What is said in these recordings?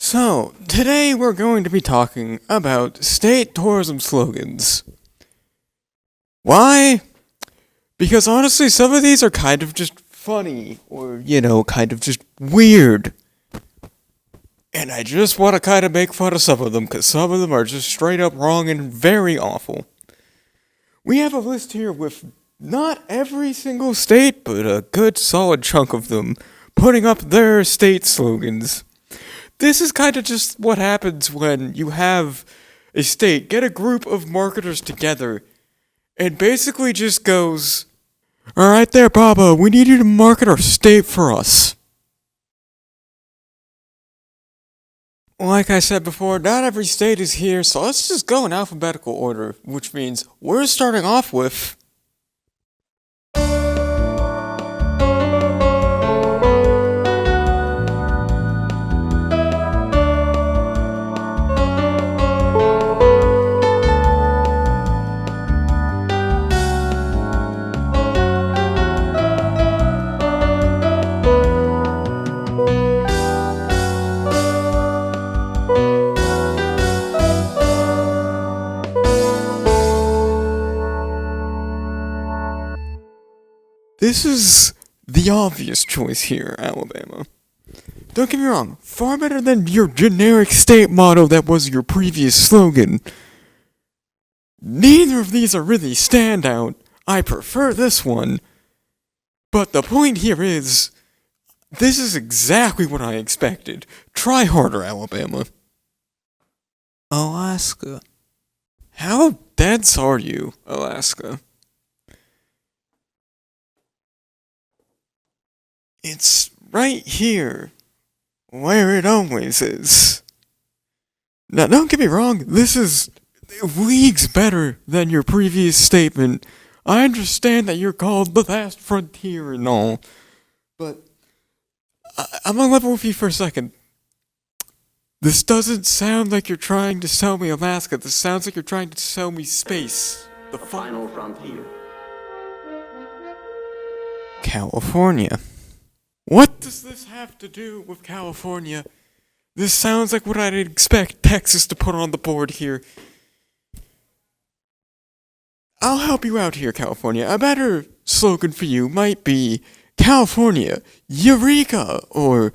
So, today we're going to be talking about state tourism slogans. Why? Because honestly, some of these are kind of just funny, or, kind of just weird. And I just want to kind of make fun of some of them, because some of them are just straight up wrong and very awful. We have a list here with not every single state, but a good solid chunk of them putting up their state slogans. This is kind of just what happens when you have a state get a group of marketers together and basically just goes, "Alright there, Baba, we need you to market our state for us." Like I said before, not every state is here, so let's just go in alphabetical order, which means we're starting off with This is the obvious choice here, Alabama. Don't get me wrong, far better than your generic state motto that was your previous slogan. Neither of these are really standout. I prefer this one. But the point here is, this is exactly what I expected. Try harder, Alabama. Alaska. How dense are you, Alaska? It's right here, where it always is. Now, don't get me wrong, this is leagues better than your previous statement. I understand that you're called the last frontier and all, but I'm gonna level with you for a second. This doesn't sound like you're trying to sell me Alaska. This sounds like you're trying to sell me space. The final frontier. California. What does this have to do with California? This sounds like what I'd expect Texas to put on the board here. I'll help you out here, California. A better slogan for you might be California, Eureka, or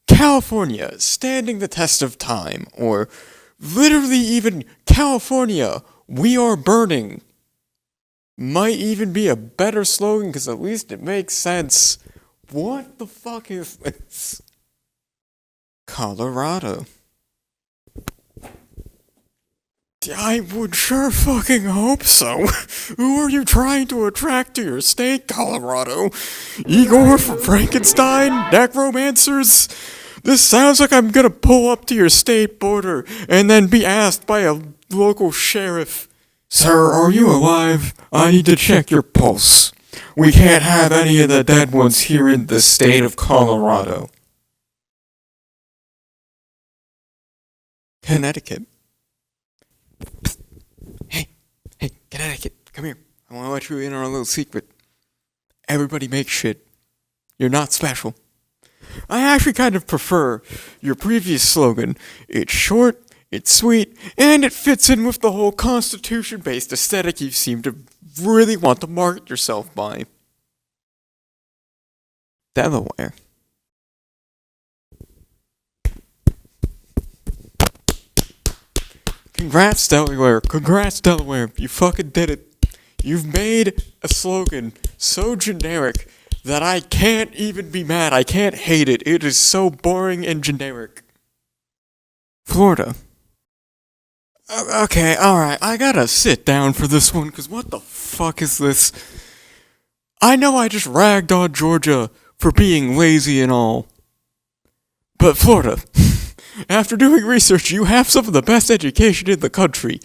California, standing the test of time, or literally even California, we are burning. Might even be a better slogan because at least it makes sense. What the fuck is this? Colorado. I would sure fucking hope so. Who are you trying to attract to your state, Colorado? Igor from Frankenstein? Necromancers? This sounds like I'm gonna pull up to your state border and then be asked by a local sheriff, "Sir, are you alive? I need to check your pulse. We can't have any of the dead ones here in the state of Colorado." Connecticut. Hey, Connecticut, come here. I want to let you in on a little secret. Everybody makes shit. You're not special. I actually kind of prefer your previous slogan. It's short, it's sweet, and it fits in with the whole Constitution-based aesthetic you seem to really want to market yourself by. Delaware. Congrats, Delaware. Congrats, Delaware. You fucking did it. You've made a slogan so generic that I can't even be mad. I can't hate it. It is so boring and generic. Florida. Okay, alright. I gotta sit down for this one, because what the fuck is this? I know I just ragged on Georgia for being lazy and all. But Florida, after doing research, you have some of the best education in the country.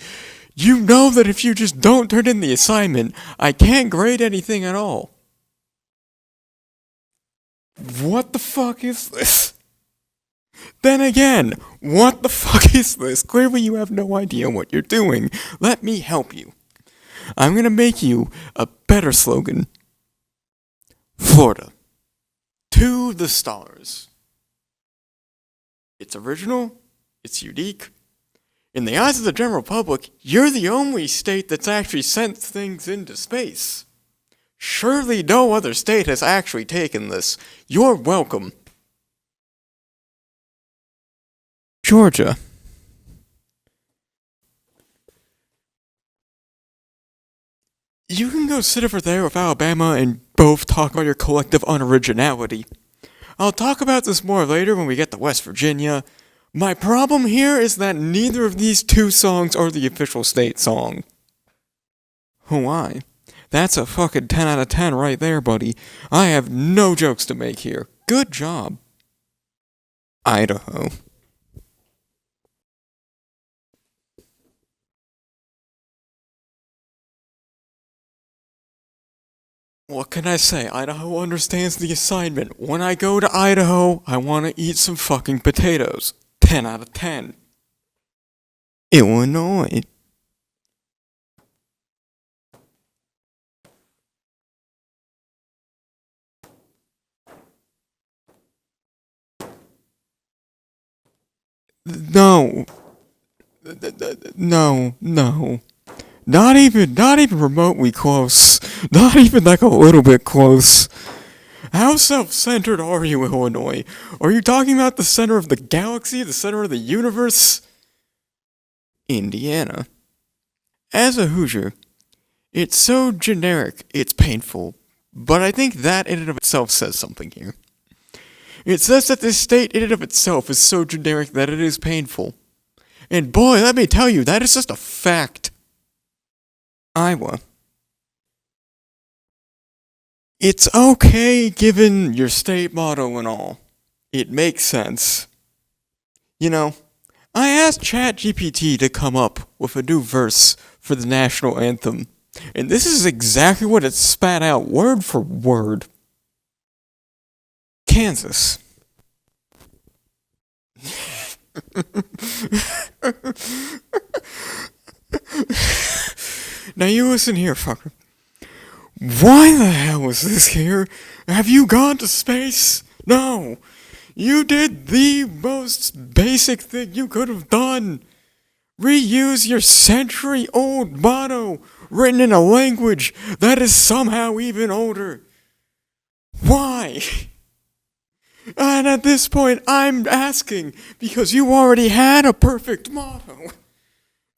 You know that if you just don't turn in the assignment, I can't grade anything at all. What the fuck is this? Then again, what the fuck is this? Clearly you have no idea what you're doing. Let me help you. I'm gonna make you a better slogan. Florida. To the stars. It's original, It's unique. In the eyes of the general public, you're the only state that's actually sent things into space. Surely no other state has actually taken this. You're welcome. Georgia. You can go sit over there with Alabama and both talk about your collective unoriginality. I'll talk about this more later when we get to West Virginia. My problem here is that neither of these two songs are the official state song. Why? That's a fucking 10 out of 10 right there, buddy. I have no jokes to make here. Good job. Idaho. What can I say? Idaho understands the assignment. When I go to Idaho, I want to eat some fucking potatoes. 10 out of 10. Illinois. No. No. Not even remotely close. Not even like a little bit close. How self-centered are you, Illinois? Are you talking about the center of the galaxy, the center of the universe? Indiana. As a Hoosier, it's so generic, it's painful. But I think that in and of itself says something here. It says that this state in and of itself is so generic that it is painful. And boy, let me tell you, that is just a fact. Iowa. It's okay given your state motto and all. It makes sense. You know, I asked ChatGPT to come up with a new verse for the national anthem, and this is exactly what it spat out word for word. Kansas. Now you listen here, fucker. Why the hell is this here? Have you gone to space? No. You did the most basic thing you could have done. Reuse your century-old motto written in a language that is somehow even older. Why? And at this point, I'm asking because you already had a perfect motto.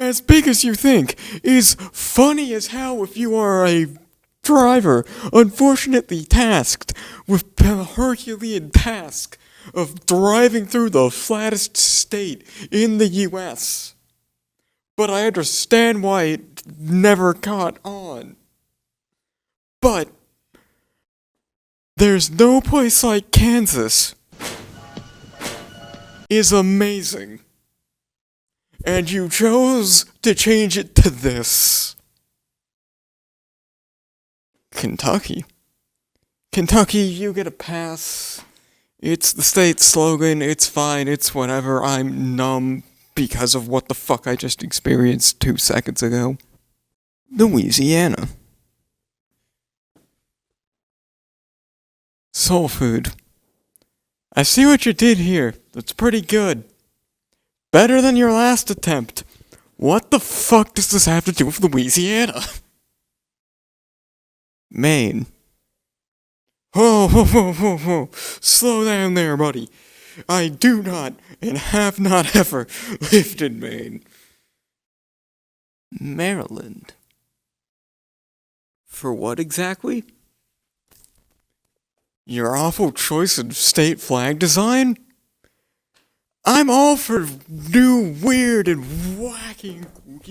As big as you think, is funny as hell if you are a driver unfortunately tasked with the Herculean task of driving through the flattest state in the US. But I understand why it never caught on. But there's no place like Kansas is amazing. And you chose to change it to this. Kentucky. Kentucky, you get a pass. It's the state slogan, it's fine, it's whatever. I'm numb because of what the fuck I just experienced 2 seconds ago. Louisiana. Soul food. I see what you did here. That's pretty good. Better than your last attempt. What the fuck does this have to do with Louisiana? Maine. Whoa. Slow down there, buddy. I do not, and have not ever, lived in Maine. Maryland. For what exactly? Your awful choice of state flag design? I'm all for new, weird, and wacky,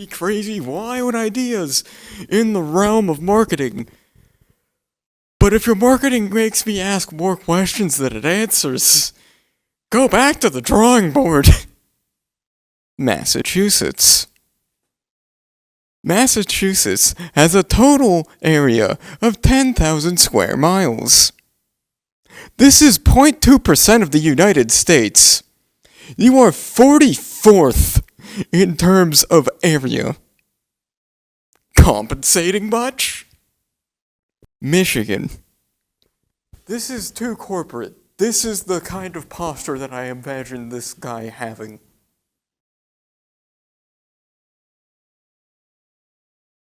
crazy, wild ideas in the realm of marketing. But if your marketing makes me ask more questions than it answers, go back to the drawing board. Massachusetts. Massachusetts has a total area of 10,000 square miles. This is 0.2% of the United States. You are 44th in terms of area. Compensating much? Michigan. This is too corporate. This is the kind of posture that I imagine this guy having.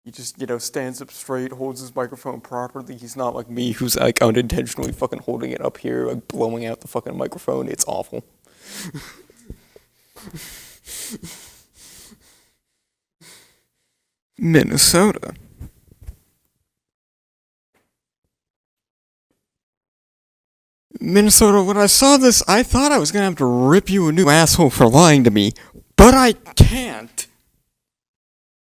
He just, stands up straight, holds his microphone properly. He's not like me, who's like unintentionally fucking holding it up here, like blowing out the fucking microphone. It's awful. Minnesota. Minnesota, when I saw this, I thought I was gonna have to rip you a new asshole for lying to me, but I can't.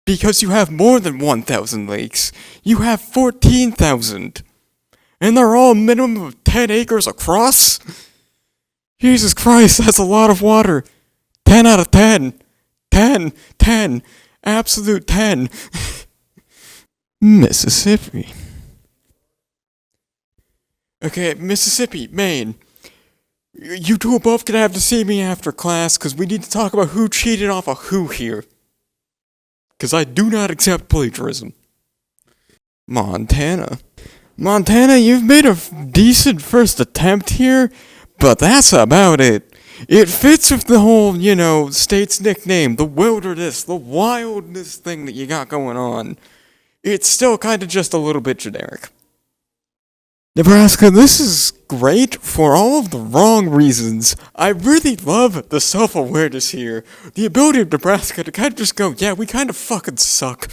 Because you have more than 1,000 lakes. You have 14,000. And they're all a minimum of 10 acres across? Jesus Christ, that's a lot of water. 10 out of 10. 10. 10. Absolute 10. Mississippi. Okay, Mississippi, Maine. You two above gonna have to see me after class, because we need to talk about who cheated off of who here. Because I do not accept plagiarism. Montana. Montana, you've made a decent first attempt here, but that's about it. It fits with the whole, state's nickname, the wilderness, the wildness thing that you got going on. It's still kind of just a little bit generic. Nebraska, this is great for all of the wrong reasons. I really love the self-awareness here. The ability of Nebraska to kind of just go, yeah, we kind of fucking suck.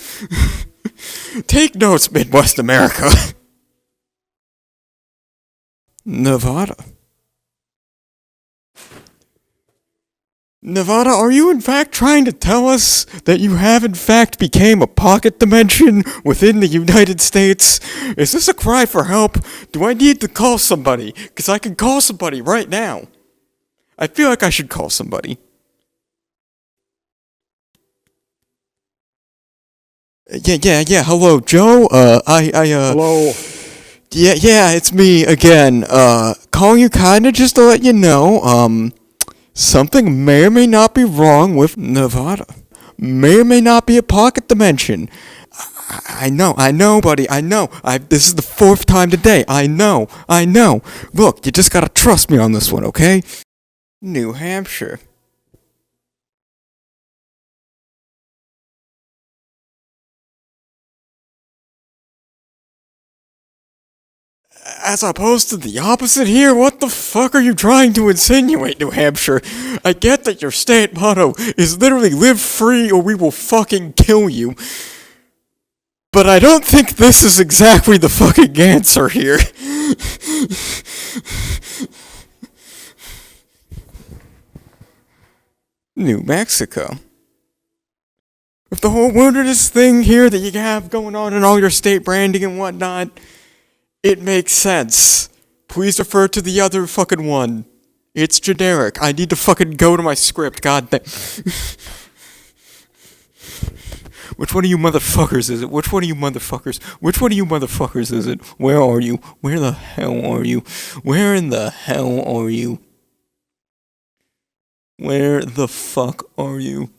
Take notes, Midwest America. Nevada. Nevada, are you in fact trying to tell us that you have in fact became a pocket dimension within the United States? Is this a cry for help? Do I need to call somebody? Because I can call somebody right now. I feel like I should call somebody. Yeah, hello, Joe, Hello. Yeah, it's me again, calling you kinda just to let you know, something may or may not be wrong with Nevada. May or may not be a pocket dimension. I know, buddy, I know. This is the 4th time today. I know. Look, you just gotta trust me on this one, okay? New Hampshire. As opposed to the opposite here, what the fuck are you trying to insinuate, New Hampshire? I get that your state motto is literally live free or we will fucking kill you. But I don't think this is exactly the fucking answer here. New Mexico. With the whole wilderness thing here that you have going on in all your state branding and whatnot, it makes sense. Please refer to the other fucking one. It's generic. I need to fucking go to my script, goddamn. Which one of you motherfuckers is it? Which one of you motherfuckers is it? Where are you? Where the hell are you? Where in the hell are you? Where the fuck are you?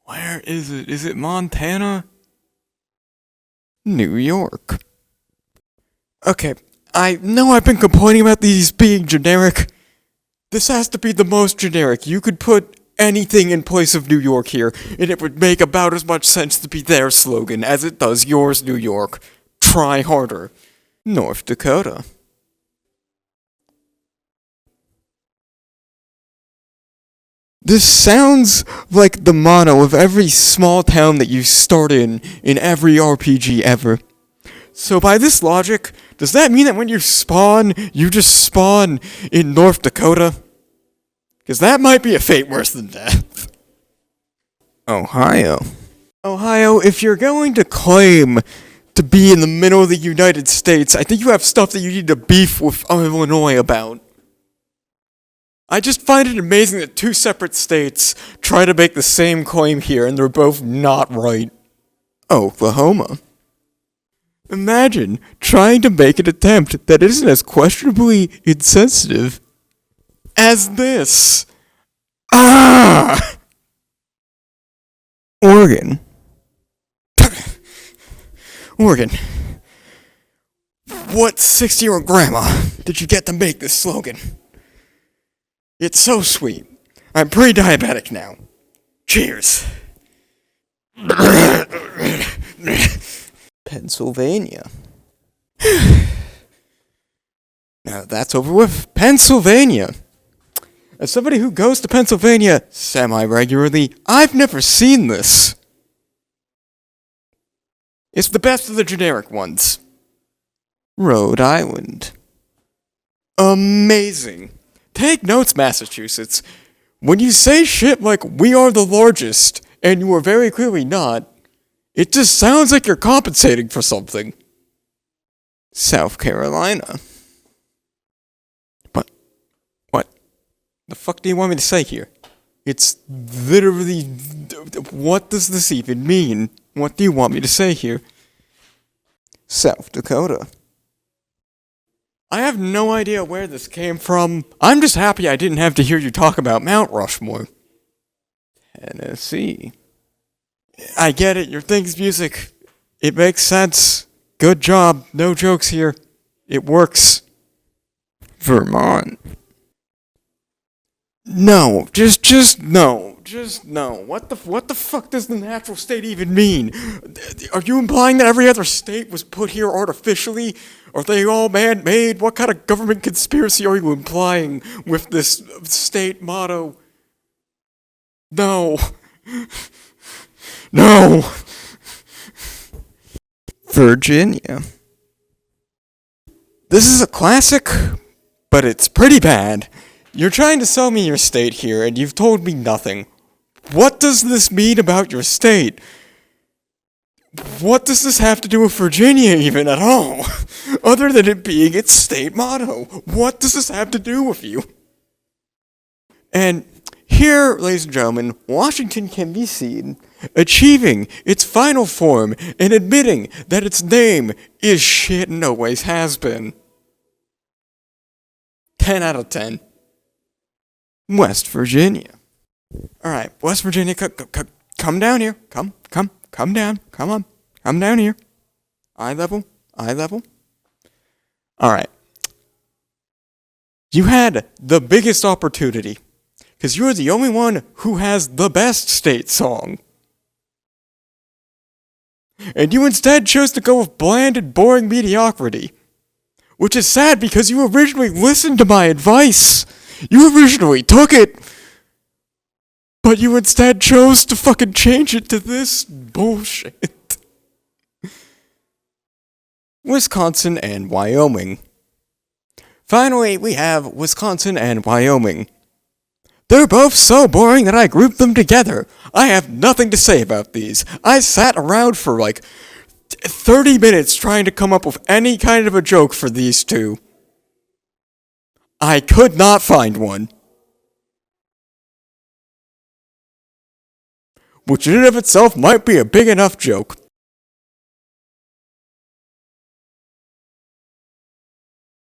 Where is it? Is it Montana? New York. Okay, I know I've been complaining about these being generic. This has to be the most generic. You could put anything in place of New York here, and it would make about as much sense to be their slogan as it does yours, New York. Try harder. North Dakota. This sounds like the motto of every small town that you start in every RPG ever. So by this logic, does that mean that when you spawn, you just spawn in North Dakota? Because that might be a fate worse than death. Ohio. Ohio, if you're going to claim to be in the middle of the United States, I think you have stuff that you need to beef with Illinois about. I just find it amazing that 2 separate states try to make the same claim here, and they're both not right. Oklahoma. Imagine trying to make an attempt that isn't as questionably insensitive as this. Ah! Oregon. Oregon. What 60-year-old grandma did you get to make this slogan? It's so sweet. I'm pre-diabetic now. Cheers. Pennsylvania. Now that's over with. Pennsylvania. As somebody who goes to Pennsylvania semi-regularly, I've never seen this. It's the best of the generic ones. Rhode Island. Amazing. Take notes, Massachusetts. When you say shit like, we are the largest, and you are very clearly not, it just sounds like you're compensating for something. South Carolina. What the fuck do you want me to say here? It's literally... What does this even mean? What do you want me to say here? South Dakota. I have no idea where this came from. I'm just happy I didn't have to hear you talk about Mount Rushmore. Tennessee. I get it, your thing's music. It makes sense. Good job. No jokes here. It works. Vermont. No, just no. Just no. What the fuck does the natural state even mean? Are you implying that every other state was put here artificially? Are they all man-made? What kind of government conspiracy are you implying with this state motto? No. No. Virginia. This is a classic, but it's pretty bad. You're trying to sell me your state here, and you've told me nothing. What does this mean about your state? What does this have to do with Virginia even at all? Other than it being its state motto. What does this have to do with you? And here, ladies and gentlemen, Washington can be seen achieving its final form and admitting that its name is shit and always has been. 10 out of 10. West Virginia. Alright, West Virginia, come down here. Come down. Come on. Come down here. Eye level. Alright. You had the biggest opportunity, because you're the only one who has the best state song. And you instead chose to go with bland and boring mediocrity. Which is sad because you originally listened to my advice. You originally took it. But you instead chose to fucking change it to this bullshit. Wisconsin and Wyoming. Finally, we have Wisconsin and Wyoming. They're both so boring that I grouped them together. I have nothing to say about these. I sat around for like 30 minutes trying to come up with any kind of a joke for these two. I could not find one. Which in and of itself might be a big enough joke.